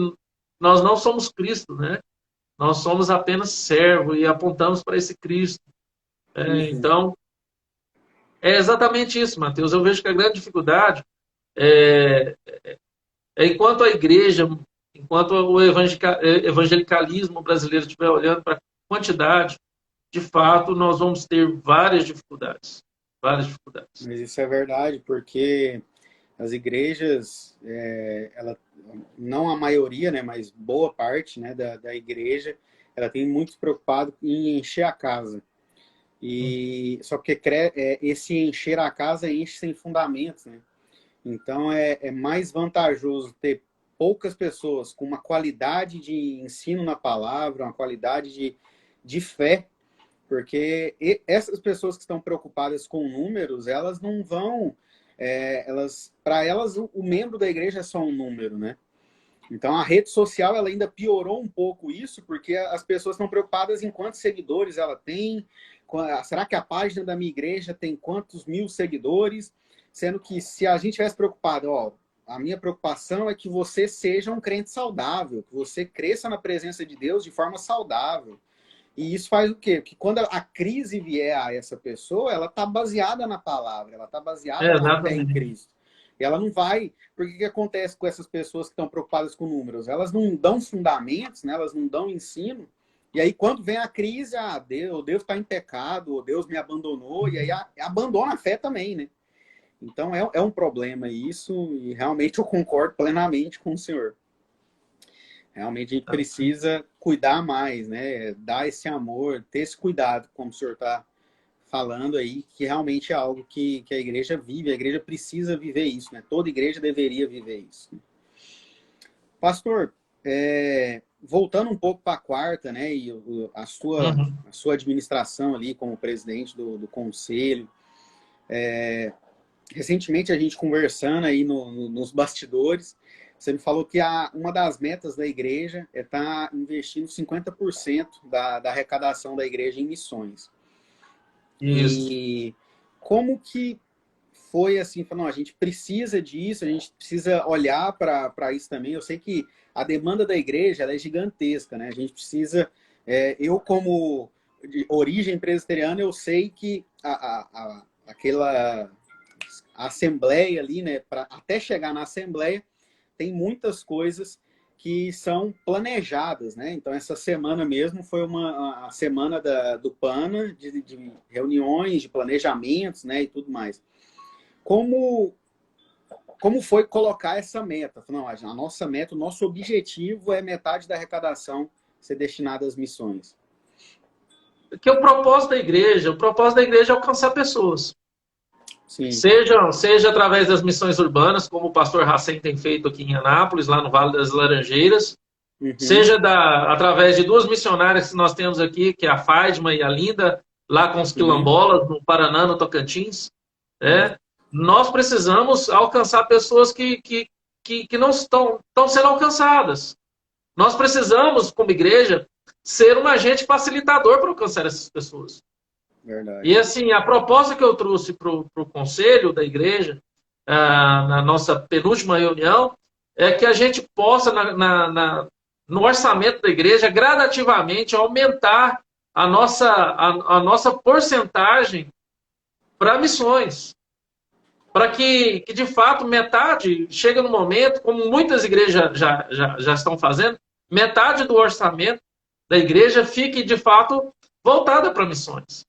nós não somos Cristo, né? Nós somos apenas servo e apontamos para esse Cristo. Então, é exatamente isso, Mateus. Eu vejo que a grande dificuldade enquanto a igreja, enquanto o evangelicalismo brasileiro estiver olhando para a quantidade, de fato, nós vamos ter várias dificuldades. Várias dificuldades. Mas isso é verdade, porque as igrejas, não a maioria, né, mas boa parte, né, da igreja, ela tem muito preocupado em encher a casa. E só porque esse encher a casa enche sem fundamentos, né? Então é mais vantajoso ter poucas pessoas com uma qualidade de ensino na palavra, uma qualidade de fé, porque essas pessoas que estão preocupadas com números, elas não vão... para elas, o membro da igreja é só um número, né? Então, a rede social ela ainda piorou um pouco isso, porque as pessoas estão preocupadas em quantos seguidores ela tem, será que a página da minha igreja tem quantos mil seguidores? Sendo que se a gente tivesse preocupado, a minha preocupação é que você seja um crente saudável, que você cresça na presença de Deus de forma saudável. E isso faz o quê? Que quando a crise vier a essa pessoa, ela está baseada na palavra, ela está baseada na fé em Cristo. E ela não vai... Porque o que acontece com essas pessoas que estão preocupadas com números? Elas não dão fundamentos, né? Elas não dão ensino. E aí, quando vem a crise, Deus está em pecado, ou Deus me abandonou, e aí abandona a fé também, né? Então, é um problema isso, e realmente eu concordo plenamente com o senhor. Realmente a gente precisa cuidar mais, né? Dar esse amor, ter esse cuidado, como o senhor está falando aí, que realmente é algo que a igreja vive, a igreja precisa viver isso, né? Toda igreja deveria viver isso. Pastor, voltando um pouco para a quarta, né? E a sua administração ali como presidente do conselho, recentemente a gente conversando aí nos bastidores, você me falou que uma das metas da igreja é estar investindo 50% da arrecadação da igreja em missões. Isso. E como que foi assim, não, a gente precisa disso, a gente precisa olhar para isso também. Eu sei que a demanda da igreja ela é gigantesca, né? A gente precisa, eu como de origem presbiteriana, eu sei que aquela assembleia ali, né, até chegar na assembleia, tem muitas coisas que são planejadas, né? Então, essa semana mesmo foi a semana do PANA, de reuniões, de planejamentos, né, e tudo mais. Como foi colocar essa meta? Não, a nossa meta, o nosso objetivo é metade da arrecadação ser destinada às missões. Porque o propósito da igreja é alcançar pessoas. Sim. Seja através das missões urbanas, como o pastor Hacem tem feito aqui em Anápolis, lá no Vale das Laranjeiras, seja através de duas missionárias que nós temos aqui, que é a Fátima e a Linda, lá com os quilombolas, no Paraná, no Tocantins. Nós precisamos alcançar pessoas que não estão sendo alcançadas. Nós precisamos, como igreja, ser um agente facilitador para alcançar essas pessoas. Verdade. E assim, a proposta que eu trouxe para o conselho da igreja, na nossa penúltima reunião, é que a gente possa, no orçamento da igreja, gradativamente aumentar a nossa porcentagem para missões. Para que, de fato, metade, chega no momento, como muitas igrejas já estão fazendo, metade do orçamento da igreja fique, de fato, voltada para missões.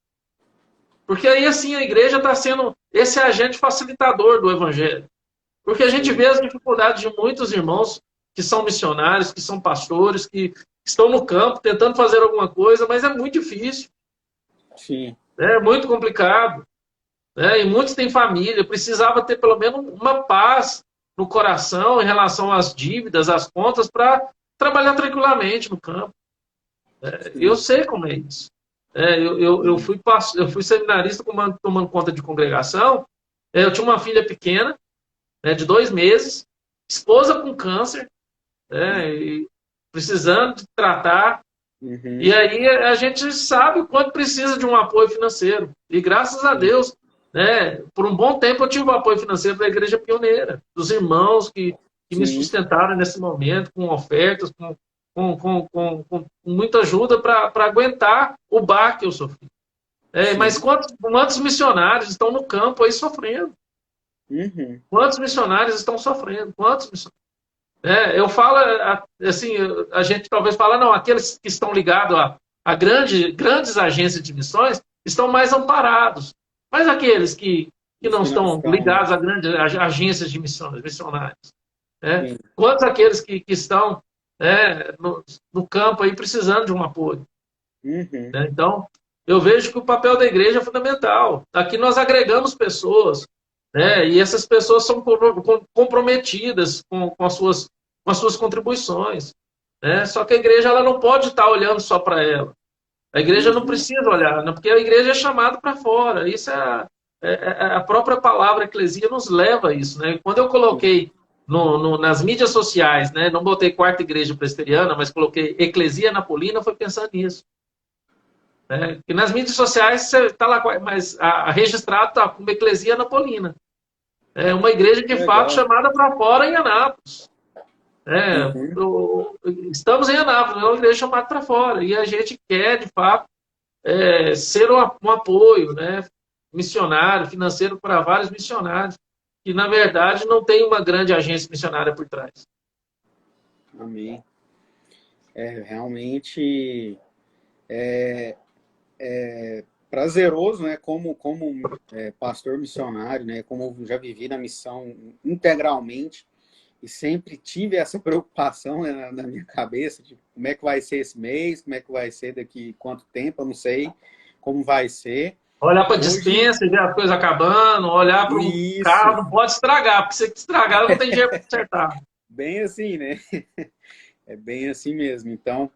Porque aí, assim, a igreja está sendo esse agente facilitador do evangelho. Porque a gente vê as dificuldades de muitos irmãos que são missionários, que são pastores, que estão no campo tentando fazer alguma coisa, mas é muito difícil. Sim. É muito complicado. E muitos têm família, precisava ter pelo menos uma paz no coração em relação às dívidas, às contas, para trabalhar tranquilamente no campo. Eu sei como é isso. Eu fui seminarista tomando conta de congregação. Eu tinha uma filha pequena, de 2 meses, esposa com câncer, né? E precisando de tratar. Uhum. E aí a gente sabe o quanto precisa de um apoio financeiro. E graças a Sim. Deus, né, por um bom tempo eu tive o apoio financeiro da Igreja Pioneira, dos irmãos que me Sim. sustentaram nesse momento, com ofertas, com muita ajuda para aguentar o baque que eu sofri. Mas Sim. quantos missionários estão no campo aí sofrendo? Uhum. Quantos missionários estão sofrendo? Quantos missionários? Eu falo, assim, a gente talvez fala, não, aqueles que estão ligados a grandes agências de missões estão mais amparados. Mas aqueles que Os não que não estão estão, né? ligados a grandes agências de missões, missionários, né? Sim. Quantos aqueles que estão, no campo aí precisando de um apoio, Uhum. né? Então, eu vejo que o papel da igreja é fundamental. Aqui nós agregamos pessoas, né? E essas pessoas são comprometidas com as suas contribuições, né? Só que a igreja ela não pode estar olhando só para ela. A igreja não Uhum. precisa olhar, né? Porque a igreja é chamada para fora. Isso a própria palavra eclesia nos leva a isso, né? Quando eu Sim. coloquei nas mídias sociais, né? Não botei quarta igreja presbiteriana, mas coloquei eclesia napolina, foi pensando nisso. Né? E nas mídias sociais você está lá, mas registrado está como Eclesia Napolina. É uma igreja de fato Legal. chamada para fora em Anápolis. Uhum. Estamos em Anápolis, é uma igreja chamada para fora. E a gente quer, de fato, ser um apoio, né, missionário, financeiro para vários missionários, que na verdade não tem uma grande agência missionária por trás. Amém. Realmente prazeroso, né? Como pastor missionário, né? Como eu já vivi na missão integralmente e sempre tive essa preocupação, né, na minha cabeça de como é que vai ser esse mês, como é que vai ser daqui quanto tempo, eu não sei como vai ser. Olhar para a Hoje, dispensa e ver as coisas acabando, olhar para o isso, carro, não pode estragar, porque se estragar não tem dinheiro para consertar. bem assim, né? É bem assim mesmo. Então,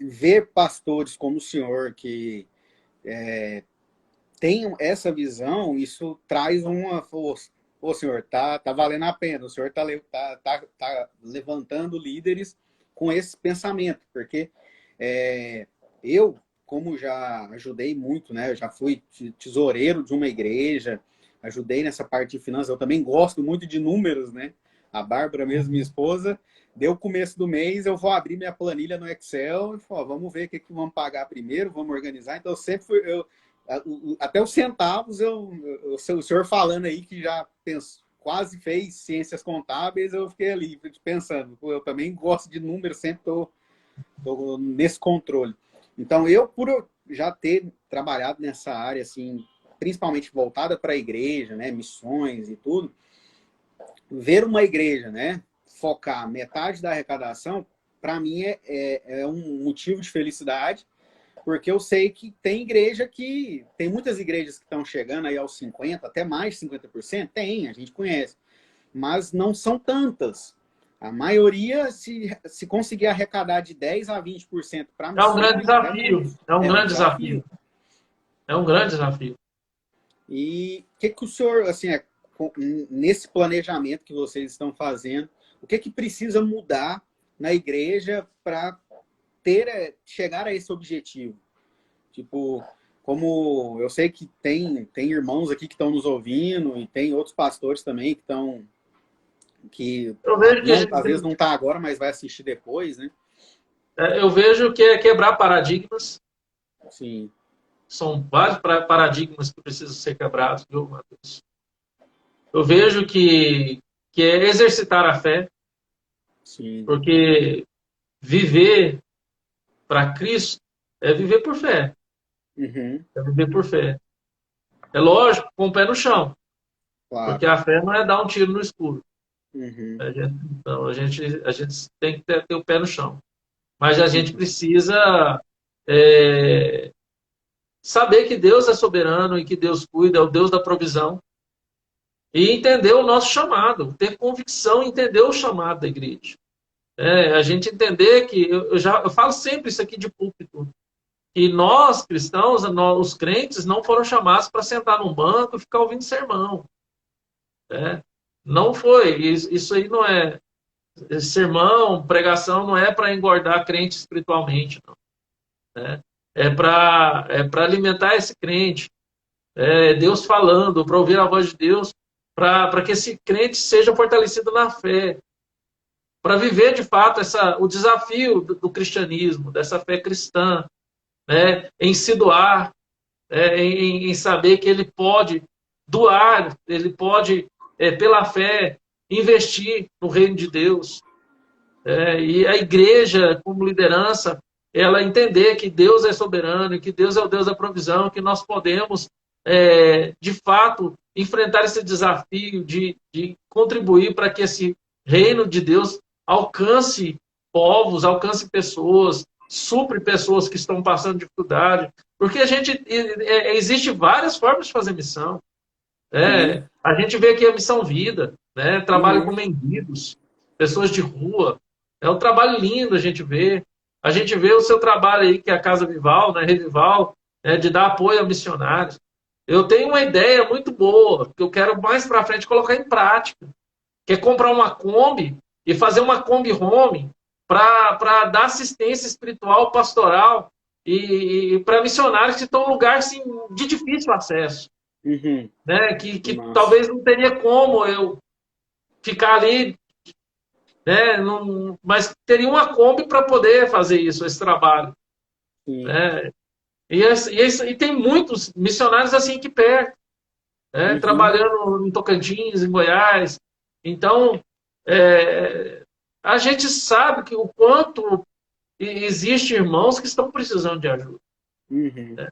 ver pastores como o senhor que tenham essa visão, isso traz uma força. Ô, senhor, tá valendo a pena. O senhor tá levantando líderes com esse pensamento, porque eu, como já ajudei muito, né? Eu já fui tesoureiro de uma igreja, ajudei nessa parte de finanças. Eu também gosto muito de números, né? A Bárbara mesmo, minha esposa, deu o começo do mês, eu vou abrir minha planilha no Excel e vamos ver o que vamos pagar primeiro, vamos organizar. Então, sempre até os centavos, o senhor falando aí que já quase fez ciências contábeis, eu fiquei ali pensando, eu também gosto de números, sempre estou nesse controle. Então, por eu já ter trabalhado nessa área, assim, principalmente voltada para a igreja, né, missões e tudo, ver uma igreja, né, focar metade da arrecadação, para mim é um motivo de felicidade, porque eu sei que tem muitas igrejas que estão chegando aí aos 50%, até mais de 50%, a gente conhece, mas não são tantas. A maioria, se conseguir arrecadar de 10% a 20% para É um grande missões, já é desafio. muito. É um É um grande desafio. desafio. É um grande desafio. E o que o senhor, assim, nesse planejamento que vocês estão fazendo, o que precisa mudar na igreja para chegar a esse objetivo? Tipo, como eu sei que tem irmãos aqui que estão nos ouvindo e tem outros pastores também que Eu vejo que a não, gente às vezes não está agora, mas vai assistir depois, né? eu vejo que é quebrar paradigmas. Sim. São vários paradigmas que precisam ser quebrados, viu, Matheus? Eu vejo que é exercitar a fé, Sim. porque viver para Cristo é viver por fé. Uhum. É viver por fé. É lógico, com o pé no chão, Claro. porque a fé não é dar um tiro no escuro. Uhum. A gente tem que ter o pé no chão. Mas a gente precisa é, saber que Deus é soberano e que Deus cuida, é o Deus da provisão. E entender o nosso chamado, ter convicção em entender o chamado da igreja. A gente entender que, eu falo sempre isso aqui de púlpito, que nós, cristãos, os crentes, não foram chamados para sentar num banco e ficar ouvindo sermão. Né? Não foi. Isso aí não é. sermão, pregação não é para engordar crente espiritualmente, não, né? É para alimentar esse crente, Deus falando, para ouvir a voz de Deus, para que esse crente seja fortalecido na fé, para viver de fato o desafio do cristianismo, dessa fé cristã, né? Em se doar, em saber que ele pode doar, ele pode, pela fé, investir no reino de Deus. E a igreja, como liderança, ela entender que Deus é soberano, que Deus é o Deus da provisão, que nós podemos, de fato, enfrentar esse desafio de contribuir para que esse reino de Deus alcance povos, alcance pessoas, supre pessoas que estão passando dificuldade. Porque existe várias formas de fazer missão. A gente vê aqui a Missão Vida, né? Trabalho com mendigos, pessoas de rua. É um trabalho lindo a gente vê. A gente vê o seu trabalho aí, que é a Casa Vival, né? Revival, de dar apoio a missionários. Eu tenho uma ideia muito boa, que eu quero mais para frente colocar em prática, que é comprar uma Kombi e fazer uma Kombi Home para dar assistência espiritual, pastoral e para missionários que estão em lugar assim, de difícil acesso. Né? Que talvez não teria como eu ficar ali, né? Mas teria uma Kombi para poder fazer isso, esse trabalho. Né? E tem muitos missionários assim aqui perto, né? Trabalhando em Tocantins, em Goiás. Então, a gente sabe que o quanto existem irmãos que estão precisando de ajuda. Né?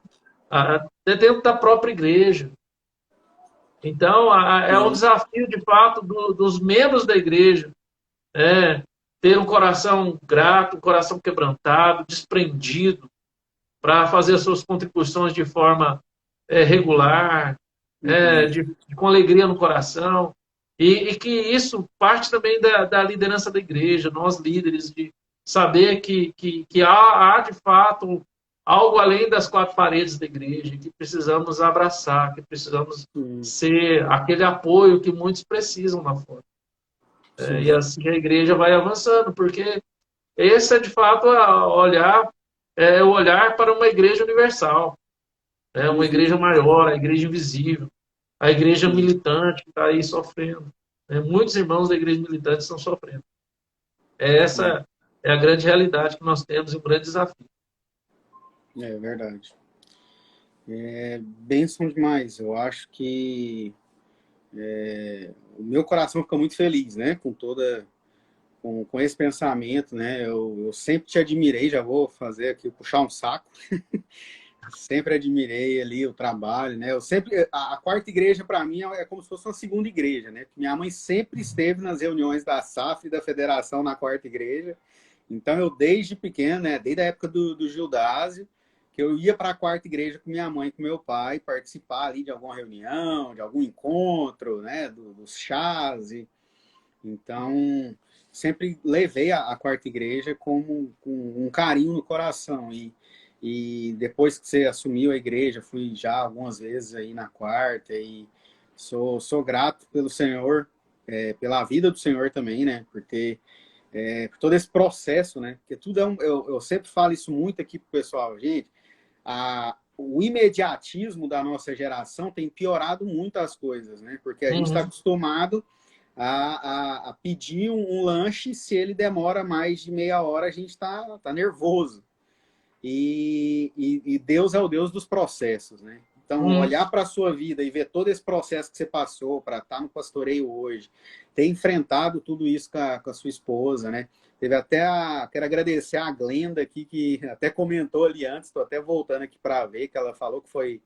Até dentro da própria igreja. Então, é um desafio, de fato, dos membros da igreja, ter um coração grato, um coração quebrantado, desprendido, para fazer as suas contribuições de forma regular, com alegria no coração, e que isso parte também da liderança da igreja, nós líderes, de saber que há, de fato, algo além das quatro paredes da igreja, que precisamos abraçar, que precisamos ser aquele apoio que muitos precisam lá fora. E assim a igreja vai avançando, porque esse é, de fato, o olhar para uma igreja universal, uma igreja maior, a igreja invisível, a igreja militante que está aí sofrendo. Muitos irmãos da igreja militante estão sofrendo. Essa é a grande realidade que nós temos e um grande desafio. É verdade. Bênção demais. Eu acho que o meu coração fica muito feliz, né? Com esse pensamento, né? Eu sempre te admirei, já vou fazer aqui, puxar um saco. Sempre admirei ali o trabalho, né? A quarta igreja para mim é como se fosse uma segunda igreja, né? Minha mãe sempre esteve nas reuniões da SAF e da Federação na quarta igreja. Então eu desde pequeno, né? Desde a época do Gildásio, que eu ia para a quarta igreja com minha mãe e com meu pai, participar ali de alguma reunião, de algum encontro, né? Dos chás. Então, sempre levei a quarta igreja com um carinho no coração. E depois que você assumiu a igreja, fui já algumas vezes aí na quarta e sou grato pelo Senhor, pela vida do Senhor também, né? Por todo esse processo, né? Porque tudo eu sempre falo isso muito aqui pro pessoal, gente. O imediatismo da nossa geração tem piorado muito as coisas, né? Porque a gente está acostumado a pedir um lanche, se ele demora mais de meia hora, a gente está nervoso. E Deus é o Deus dos processos, né? Então, olhar para a sua vida e ver todo esse processo que você passou para estar no pastoreio hoje, ter enfrentado tudo isso com a sua esposa, né? Quero agradecer a Glenda aqui, que até comentou ali antes, estou até voltando aqui para ver, que ela falou que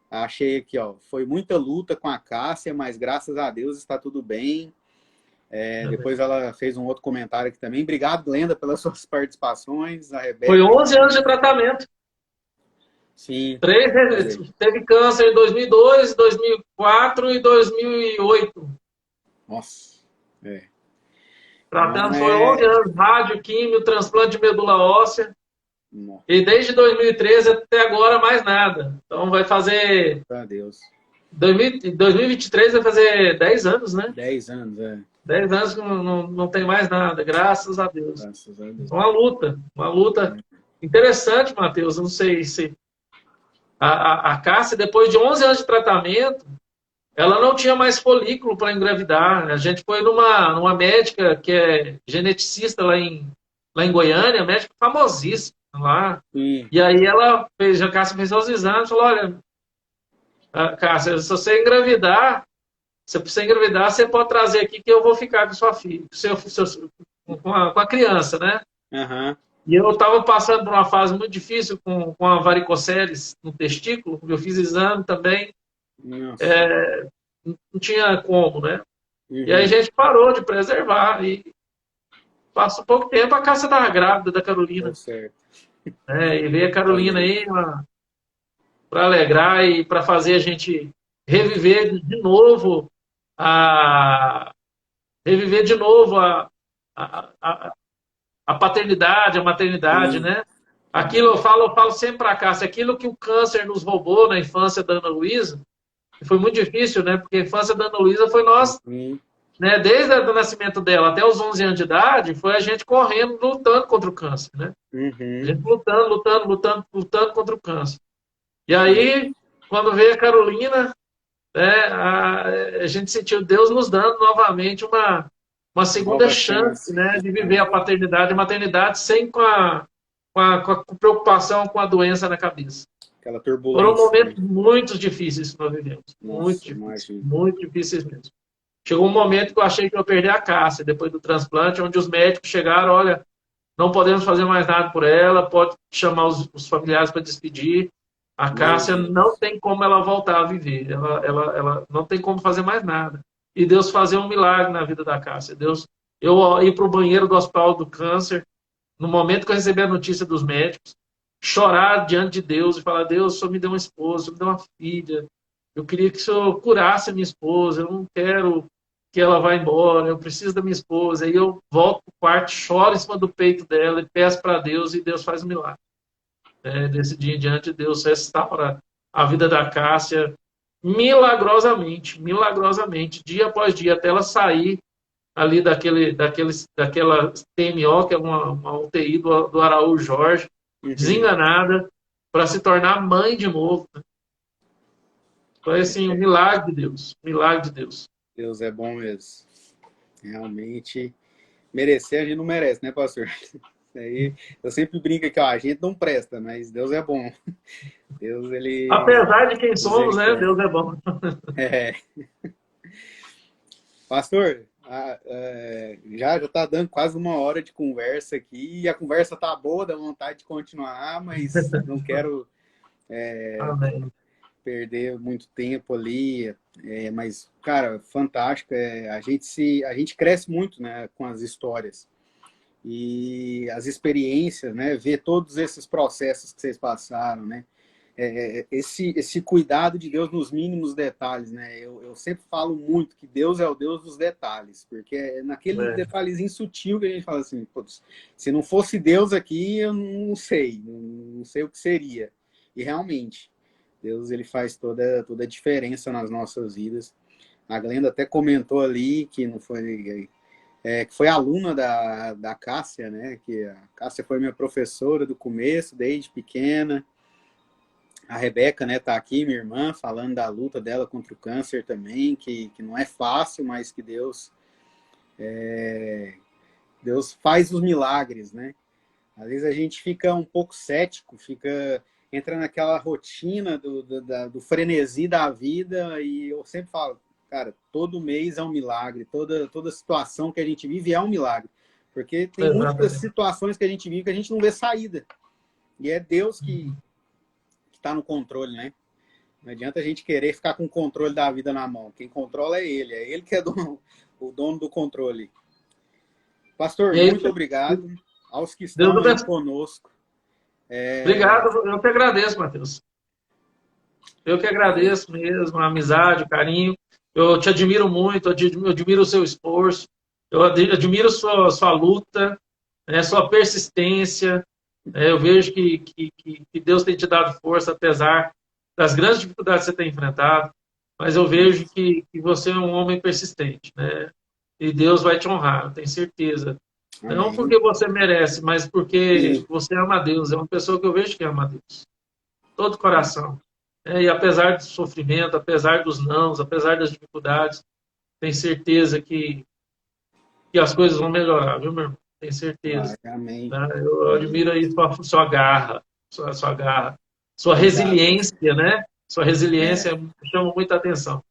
achei aqui, ó, foi muita luta com a Cássia, mas graças a Deus está tudo bem. Depois ela fez um outro comentário aqui também. Obrigado, Glenda, pelas suas participações. A Rebeca, foi 11 anos de tratamento. Sim. Teve câncer em 2002, 2004 e 2008. Nossa. Tratando foi 11 anos, rádio, químio, transplante de medula óssea. Nossa. E desde 2013 até agora mais nada. Então vai fazer... Meu Deus. 2023 vai fazer 10 anos, né? 10 anos, 10 anos que não tem mais nada, graças a Deus. Graças a Deus. Uma luta interessante, Matheus. Eu não sei se a Cássia, depois de 11 anos de tratamento, ela não tinha mais folículo para engravidar. A gente foi numa médica que é geneticista lá em Goiânia, médica famosíssima lá. Sim. E aí a Cássia fez os exames e falou, olha, Cássia, se você engravidar, você pode trazer aqui que eu vou ficar com sua filha, com a criança, né? Uhum. E eu estava passando por uma fase muito difícil com a varicoceles no testículo. Eu fiz exame também. Não tinha como, né? Uhum. E aí a gente parou de preservar. E passou pouco tempo, a Cássia estava grávida da Carolina. Tá certo. E veio a Carolina aí para alegrar e para fazer a gente reviver de novo a paternidade, a maternidade, né? Aquilo eu falo sempre para cá, aquilo que o câncer nos roubou na infância da Ana Luísa, foi muito difícil, né? Porque a infância da Ana Luísa foi nós, né? Desde o nascimento dela até os 11 anos de idade, foi a gente correndo, lutando contra o câncer, né? A gente lutando contra o câncer. E aí, quando veio a Carolina, né, a gente sentiu Deus nos dando novamente uma segunda chance, né, de viver a paternidade e a maternidade sem com a preocupação com a doença na cabeça. Aquela turbulência. Foram momentos muito difíceis que nós vivemos. Nossa, muito difíceis mesmo. Chegou um momento que eu achei que eu ia perder a Cássia, depois do transplante, onde os médicos chegaram, olha, não podemos fazer mais nada por ela, pode chamar os familiares para despedir. A Cássia não tem como ela voltar a viver. Ela não tem como fazer mais nada. E Deus fazer um milagre na vida da Cássia. Eu ir para o banheiro do Hospital do Câncer, no momento que eu recebi a notícia dos médicos, chorar diante de Deus e falar, Deus, o Senhor me deu uma esposa, o Senhor me deu uma filha. Eu queria que o Senhor curasse a minha esposa. Eu não quero que ela vá embora. Eu preciso da minha esposa. Aí eu volto para o quarto, choro em cima do peito dela e peço para Deus e Deus faz um milagre. Desse dia em diante, Deus restaura a vida da Cássia milagrosamente, dia após dia, até ela sair ali daquela TMO, que é uma UTI do Araújo Jorge, desenganada, para se tornar mãe de novo. Né? Foi assim, um milagre de Deus. Milagre de Deus. Deus é bom mesmo. Realmente, merecer a gente não merece, né, pastor? Aí, eu sempre brinco que a gente não presta, mas Deus é bom. Deus, ele... Apesar de quem somos, né? Deus é bom. Pastor, já está dando quase 1 hora de conversa aqui, e a conversa tá boa, dá vontade de continuar, mas não quero perder muito tempo ali. Mas, cara, fantástico. A gente cresce muito, né, com as histórias. E as experiências, né? Ver todos esses processos que vocês passaram, né? Esse cuidado de Deus nos mínimos detalhes, né? Eu sempre falo muito que Deus é o Deus dos detalhes, porque é naquele detalhezinho sutil que a gente fala assim, se não fosse Deus aqui, eu não sei o que seria. E realmente, Deus, ele faz toda a diferença nas nossas vidas. A Glenda até comentou ali que não foi... que foi aluna da Cássia, né? Que a Cássia foi minha professora do começo, desde pequena. A Rebeca, né, tá aqui, minha irmã, falando da luta dela contra o câncer também, que não é fácil, mas que Deus faz os milagres, né? Às vezes a gente fica um pouco cético, entra naquela rotina do frenesi da vida, e eu sempre falo, cara, todo mês é um milagre, toda situação que a gente vive é um milagre. Porque tem muitas situações que a gente vive que a gente não vê saída. E é Deus que está no controle, né? Não adianta a gente querer ficar com o controle da vida na mão. Quem controla é Ele que é o dono do controle. Pastor, muito obrigado aos que estão conosco. Obrigado, eu que agradeço, Matheus. Eu que agradeço mesmo, a amizade, o carinho. Eu te admiro muito, eu admiro o seu esforço, eu admiro sua luta, sua persistência. Eu vejo que Deus tem te dado força, apesar das grandes dificuldades que você tem enfrentado, mas eu vejo que você é um homem persistente. Né? E Deus vai te honrar, eu tenho certeza. Não Amém. porque você merece, mas porque Sim. você ama a Deus. É uma pessoa que eu vejo que ama a Deus. Todo coração. E apesar do sofrimento, apesar dos nãos, apesar das dificuldades, tenho certeza que as coisas vão melhorar, viu, meu irmão? Tenho certeza. Amém. Né? Eu Amém. admiro aí sua garra, sua garra, sua Obrigado, resiliência, pastor. né? Sua resiliência É, me chama muita atenção.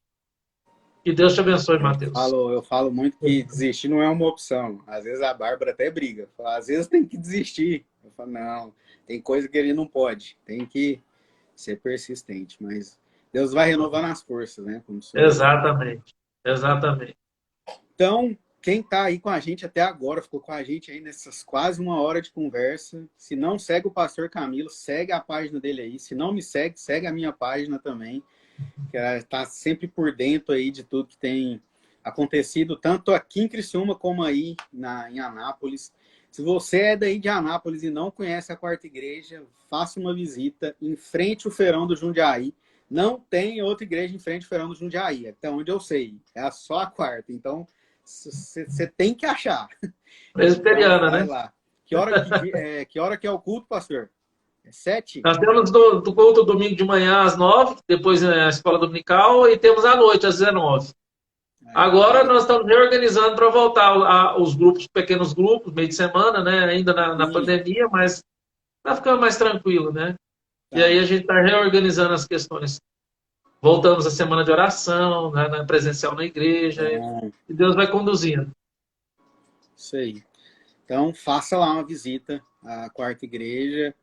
Que Deus te abençoe, Mateus. eu falo muito que desistir não é uma opção. Às vezes a Bárbara até briga. Fala, às vezes tem que desistir. Eu falo, não, tem coisa que ele não pode. Tem que ser persistente. Mas Deus vai renovando as forças, né? Como o senhor fala. Exatamente, exatamente. Então, quem está aí com a gente até agora, ficou com a gente aí nessas quase uma hora de conversa. Se não segue o Pastor Camilo, segue a página dele aí. Se não me segue, segue a minha página também. Que está sempre por dentro aí de tudo que tem acontecido, tanto aqui em Criciúma como aí em Anápolis. Se você é daí de Anápolis e não conhece a Quarta Igreja, faça uma visita em frente ao Feirão do Jundiaí. Não tem outra igreja em frente ao Feirão do Jundiaí, até onde eu sei. É só a quarta. Então, você tem que achar. Então, Presbiteriana, vai né? lá. Que hora que é o culto, pastor? É 7? Nós temos do culto domingo de manhã às 9, depois a escola dominical, e temos à noite às 19. Então, Agora nós estamos reorganizando para voltar os grupos, pequenos grupos, meio de semana, né? Ainda na sim, pandemia, mas está ficando mais tranquilo, né? E aí tá. a gente está reorganizando as questões. Voltamos à semana de oração, né, na presencial na igreja, Bom, e Deus vai conduzindo. isso aí. Então, faça lá uma visita à Quarta Igreja.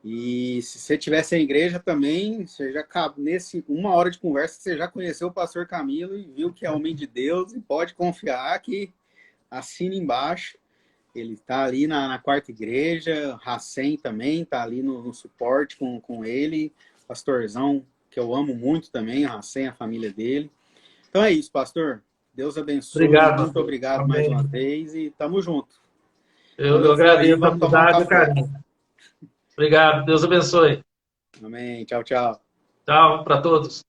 E se você tivesse a igreja também, você já cabe nesse uma hora de conversa, você já conheceu o pastor Camilo e viu que é homem de Deus e pode confiar que assina embaixo. Ele está ali na quarta igreja, Racem também está ali no suporte com ele, pastorzão, que eu amo muito também, a Racem, a família dele. Então é isso, pastor. Deus abençoe, Obrigado, muito Matheus. obrigado mais uma Amém. vez e tamo junto. Eu, Quando eu eu for aí, agradeço a vamos tomar um amizade e o café. carinho. Obrigado. Deus abençoe. Amém. Tchau, tchau. Tchau para todos.